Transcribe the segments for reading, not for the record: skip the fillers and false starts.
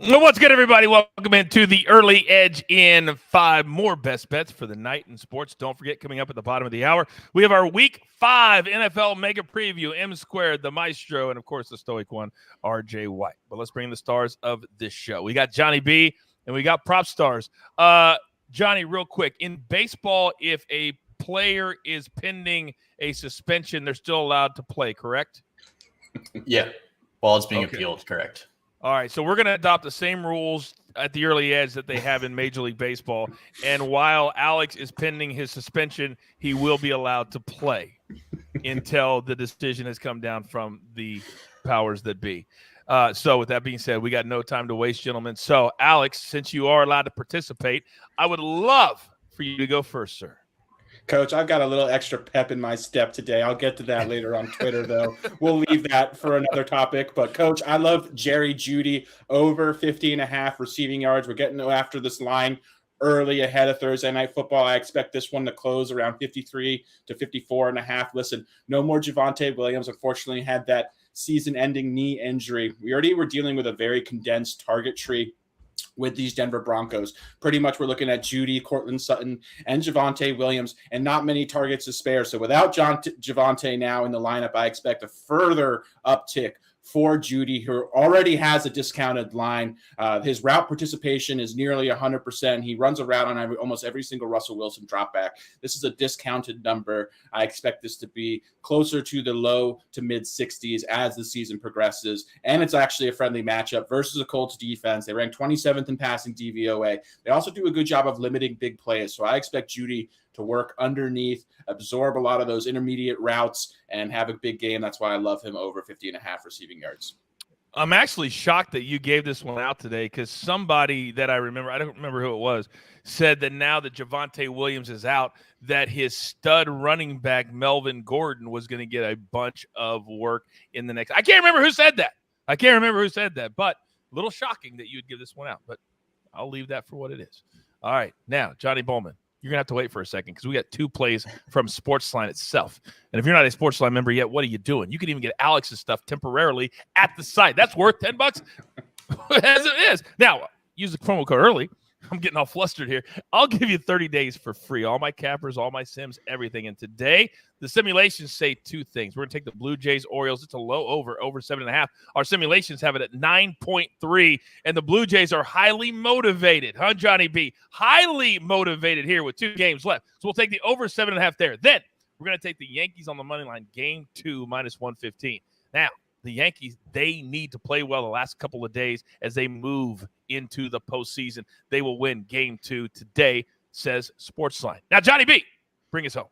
Well, what's good, everybody? Welcome into the Early Edge in 5 more best bets for the night in sports. Don't forget, coming up at the bottom of the hour, we have our Week 5 NFL Mega Preview, M Squared, the Maestro, and, of course, the Stoic one, RJ White. But let's bring in the stars of this show. We got Johnny B, and we got Propstarz. Johnny, real quick, in baseball, if a player is pending a suspension, they're still allowed to play, correct? Yeah. While it's being appealed, correct. All right, so we're going to adopt the same rules at the early edge that they have in Major League Baseball. And while Alex is pending his suspension, he will be allowed to play until the decision has come down from the powers that be. So with that being said, we got no time to waste, gentlemen. So, Alex, since you are allowed to participate, I would love for you to go first, sir. Coach, I've got a little extra pep in my step today. I'll get to that later on Twitter, though. We'll leave that for another topic. But, Coach, I love Jerry Jeudy over 50.5 receiving yards. We're getting after this line early ahead of Thursday Night Football. I expect this one to close around 53 to 54.5. Listen, no more Javonte Williams. Unfortunately, had that season-ending knee injury. We already were dealing with a very condensed target tree with these Denver Broncos. Pretty much we're looking at Jeudy, Cortland Sutton, and Javonte Williams, and not many targets to spare. So without Javonte now in the lineup, I expect a further uptick for Jeudy, who already has a discounted line. His route participation is nearly 100%. He runs a route on almost every single Russell Wilson dropback. This is a discounted number. I expect this to be closer to the low to mid 60s as the season progresses. And it's actually a friendly matchup versus a Colts defense. They rank 27th in passing DVOA. They also do a good job of limiting big plays. So I expect Jeudy to work underneath, absorb a lot of those intermediate routes, and have a big game. That's why I love him over 50.5 receiving yards. I'm actually shocked that you gave this one out today because somebody that I remember, I don't remember who it was, said that now that Javonte Williams is out, that his stud running back, Melvin Gordon, was going to get a bunch of work in the next. I can't remember who said that. But a little shocking that you would give this one out. But I'll leave that for what it is. All right. Now, Johnny Bollman. You're going to have to wait for a second because we got 2 plays from SportsLine itself. And if you're not a SportsLine member yet, what are you doing? You can even get Alex's stuff temporarily at the site. That's worth $10 as it is. Now, use the promo code early. I'm getting all flustered here. I'll give you 30 days for free. All my cappers, all my sims, everything. And today, the simulations say 2 things. We're going to take the Blue Jays, Orioles. It's a low over 7.5. Our simulations have it at 9.3. And the Blue Jays are highly motivated. Huh, Johnny B? Highly motivated here with 2 games left. So we'll take the over 7.5 there. Then we're going to take the Yankees on the money line, game 2, minus 115. Now, the Yankees, they need to play well the last couple of days as they move into the postseason. They will win game 2 today, says SportsLine. Now, Johnny B, bring us home.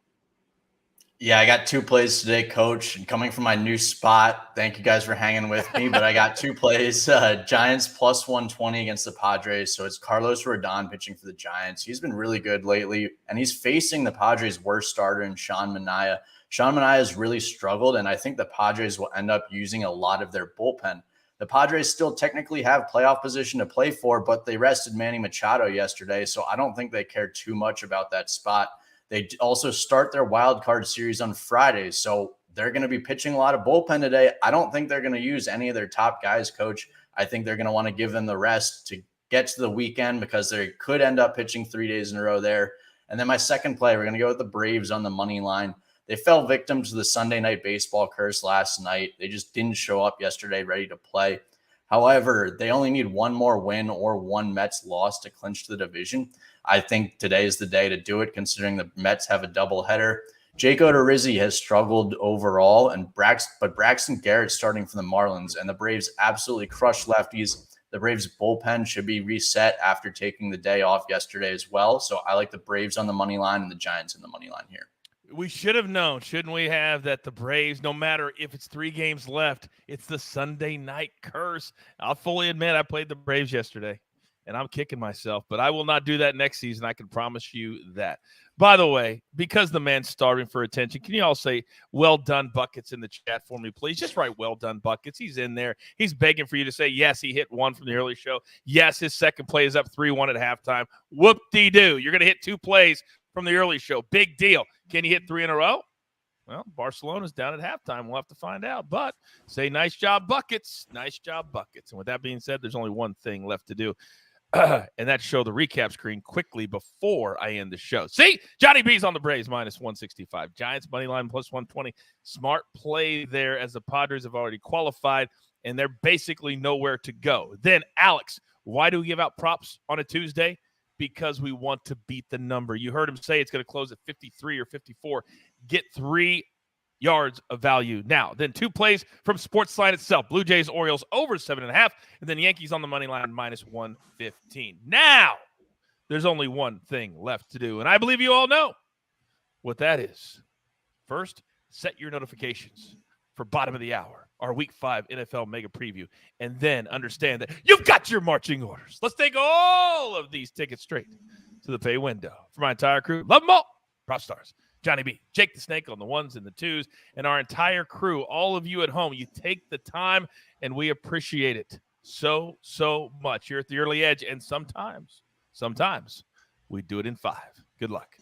Yeah, I got 2 plays today, Coach. And coming from my new spot, thank you guys for hanging with me. But I got 2 plays. Giants plus 120 against the Padres. So it's Carlos Rodon pitching for the Giants. He's been really good lately, and he's facing the Padres' worst starter in Sean Manaea. Sean Manaea has really struggled, and I think the Padres will end up using a lot of their bullpen. The Padres still technically have playoff position to play for, but they rested Manny Machado yesterday, so I don't think they care too much about that spot. They also start their wild card series on Friday, so they're going to be pitching a lot of bullpen today. I don't think they're going to use any of their top guys, Coach. I think they're going to want to give them the rest to get to the weekend because they could end up pitching 3 days in a row there. And then my second play, we're going to go with the Braves on the money line. They fell victim to the Sunday Night Baseball curse last night. They just didn't show up yesterday ready to play. However, they only need 1 more win or 1 Mets loss to clinch the division. I think today is the day to do it, considering the Mets have a doubleheader. Jake Odorizzi has struggled overall, but Braxton Garrett starting for the Marlins, and the Braves absolutely crushed lefties. The Braves bullpen should be reset after taking the day off yesterday as well. So I like the Braves on the money line and the Giants on the money line here. We should have known, shouldn't we have, that the Braves, no matter if it's 3 games left, it's the Sunday night curse. I'll fully admit I played the Braves yesterday, and I'm kicking myself, but I will not do that next season. I can promise you that. By the way, because the man's starving for attention, can you all say well done buckets in the chat for me, please? Just write well done buckets. He's in there. He's begging for you to say, yes, he hit 1 from the early show. Yes, his second play is up 3-1 at halftime. Whoop-de-doo. You're going to hit 2 plays from the early show. Big deal. Can you hit 3 in a row? Well, Barcelona's down at halftime. We'll have to find out. But say nice job, buckets. Nice job, buckets. And with that being said, there's only one thing left to do. And that's show the recap screen quickly before I end the show. See, Johnny B's on the Braves minus 165. Giants money line plus 120. Smart play there as the Padres have already qualified, and they're basically nowhere to go. Then, Alex, why do we give out props on a Tuesday? Because we want to beat the number. You heard him say it's going to close at 53 or 54. Get 3 yards of value now. Then 2 plays from SportsLine itself. Blue Jays, Orioles over 7.5, and then Yankees on the money line minus 115. Now, there's only one thing left to do, and I believe you all know what that is. First, set your notifications for bottom of the hour, our Week 5 NFL Mega Preview, and then understand that you've got your marching orders. Let's take all of these tickets straight to the pay window. For my entire crew, love them all. Propstarz, Johnny B, Jake the Snake on the 1s and the 2s, and our entire crew, all of you at home, you take the time, and we appreciate it so much. You're at the early edge, and sometimes we do it in 5. Good luck.